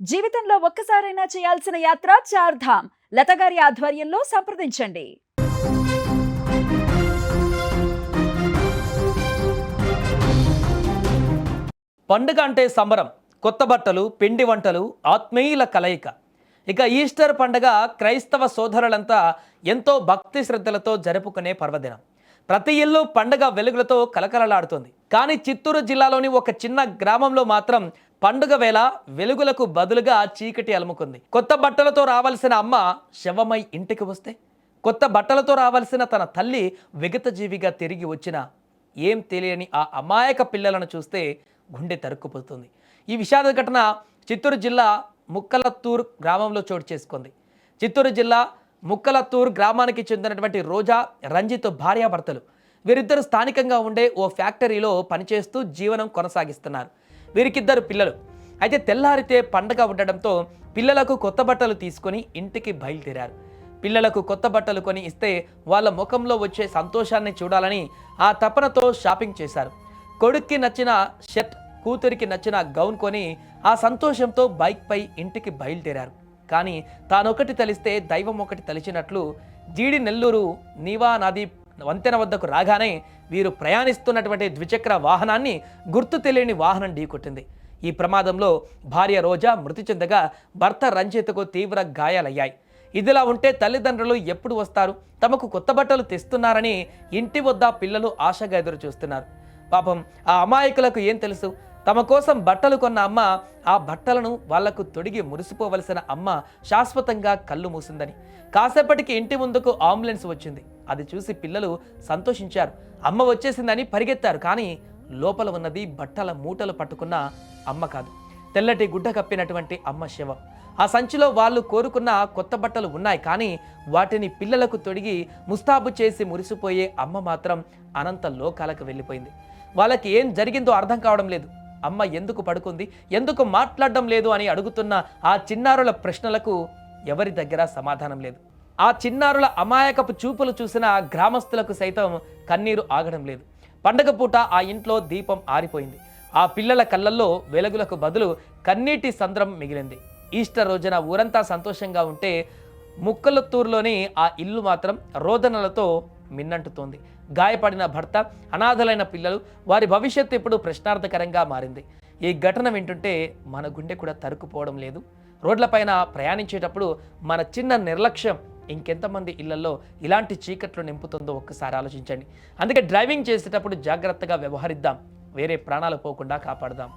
జీవితంలో ఒక్కసారైనా చేయాల్సిన యాత్ర చార్ధామ్. లతగారి ఆధ్వర్యంలో సంప్రదించండి. పండుగ అంటే సంబరం, కొత్త బట్టలు, పిండి వంటలు, ఆత్మీయుల కలయిక. ఇక ఈస్టర్ పండుగ క్రైస్తవ సోదరులంతా ఎంతో భక్తి శ్రద్ధలతో జరుపుకునే పర్వదినం. ప్రతి ఇల్లు పండుగ వెలుగులతో కలకలలాడుతుంది. కానీ చిత్తూరు జిల్లాలోని ఒక చిన్న గ్రామంలో మాత్రం పండుగ వేళ వెలుగులకు బదులుగా చీకటి అలుముకుంది. కొత్త బట్టలతో రావాల్సిన అమ్మ శవమై ఇంటికి వస్తే, కొత్త బట్టలతో రావాల్సిన తన తల్లి విగతజీవిగా తిరిగి వచ్చిన ఏం తెలియని ఆ అమాయక పిల్లలను చూస్తే గుండె తరుక్కుపోతుంది. ఈ విషాద ఘటన చిత్తూరు జిల్లా ముక్కలత్తూరు గ్రామంలో చోటు చేసుకుంది. చిత్తూరు జిల్లా ముక్కలత్తూరు గ్రామానికి చెందినటువంటి రోజా, రంజిత్ భార్యాభర్తలు. వీరిద్దరు స్థానికంగా ఉండే ఓ ఫ్యాక్టరీలో పనిచేస్తూ జీవనం కొనసాగిస్తున్నారు. వీరికిద్దరు పిల్లలు. అయితే తెల్లారితే పండగ ఉండడంతో పిల్లలకు కొత్త బట్టలు తీసుకొని ఇంటికి బయలుదేరారు. పిల్లలకు కొత్త బట్టలు కొని ఇస్తే వాళ్ళ ముఖంలో వచ్చే సంతోషాన్ని చూడాలని ఆ తపనతో షాపింగ్ చేశారు. కొడుక్కి నచ్చిన షర్ట్, కూతురికి నచ్చిన గౌన్ కొని ఆ సంతోషంతో బైక్పై ఇంటికి బయలుదేరారు. కానీ తానొకటి తలిస్తే దైవం ఒకటి తలిచినట్లు జీడి నెల్లూరు నీవా నది వంతెన వద్దకు రాగానే వీరు ప్రయాణిస్తున్నటువంటి ద్విచక్ర వాహనాన్ని గుర్తు తెలియని వాహనం ఢీకొట్టింది. ఈ ప్రమాదంలో భార్య రోజా మృతి చెందగా భర్త రంజిత్కు తీవ్ర గాయాలయ్యాయి. ఇదిలా ఉంటే తల్లిదండ్రులు ఎప్పుడు వస్తారు, తమకు కొత్త బట్టలు తెస్తున్నారని ఇంటి వద్ద పిల్లలు ఆశగా ఎదురు చూస్తున్నారు. పాపం ఆ అమాయకులకు ఏం తెలుసు, తమ కోసం బట్టలు కొన్న అమ్మ ఆ బట్టలను వాళ్లకు తొడిగి మురిసిపోవలసిన అమ్మ శాశ్వతంగా కళ్ళు మూసిందని. కాసేపటికి ఇంటి ముందుకు అంబులెన్స్ వచ్చింది. అది చూసి పిల్లలు సంతోషించారు. అమ్మ వచ్చేసిందని పరిగెత్తారు. కానీ లోపల ఉన్నది బట్టల మూటలు పట్టుకున్న అమ్మ కాదు, తెల్లటి గుడ్డ కప్పినటువంటి అమ్మ శవం. ఆ సంచిలో వాళ్ళు కోరుకున్న కొత్త బట్టలు ఉన్నాయి, కానీ వాటిని పిల్లలకు తొడిగి ముస్తాబు చేసి మురిసిపోయే అమ్మ మాత్రం అనంత లోకాలకు వెళ్ళిపోయింది. వాళ్ళకి ఏం జరిగిందో అర్థం కావడం లేదు. అమ్మ ఎందుకు పడుకుంది, ఎందుకు మాట్లాడడం లేదు అని అడుగుతున్న ఆ చిన్నారుల ప్రశ్నలకు ఎవరి దగ్గర సమాధానం లేదు. ఆ చిన్నారుల అమాయకపు చూపులు చూసిన గ్రామస్తులకు సైతం కన్నీరు ఆగడం లేదు. పండగ పూట ఆ ఇంట్లో దీపం ఆరిపోయింది. ఆ పిల్లల కళ్ళల్లో వెలుగులకు బదులు కన్నీటి సంద్రం మిగిలింది. ఈస్టర్ రోజున ఊరంతా సంతోషంగా ఉంటే ముక్కలత్తూరులోని ఆ ఇల్లు మాత్రం రోదనలతో మిన్నంటుతోంది. గాయపడిన భర్త, అనాథలైన పిల్లలు, వారి భవిష్యత్తు ఇప్పుడు ప్రశ్నార్థకరంగా మారింది. ఈ ఘటన వింటుంటే మన గుండె కూడా తరుక్కుపోవడం లేదు. రోడ్లపైన ప్రయాణించేటప్పుడు మన చిన్న నిర్లక్ష్యం ఇంకెంతమంది ఇళ్లలో ఇలాంటి చీకట్లు నింపుతుందో ఒక్కసారి ఆలోచించండి. అందుకే డ్రైవింగ్ చేసేటప్పుడు జాగ్రత్తగా వ్యవహరిద్దాం, వేరే ప్రాణాలు పోకుండా కాపాడదాం.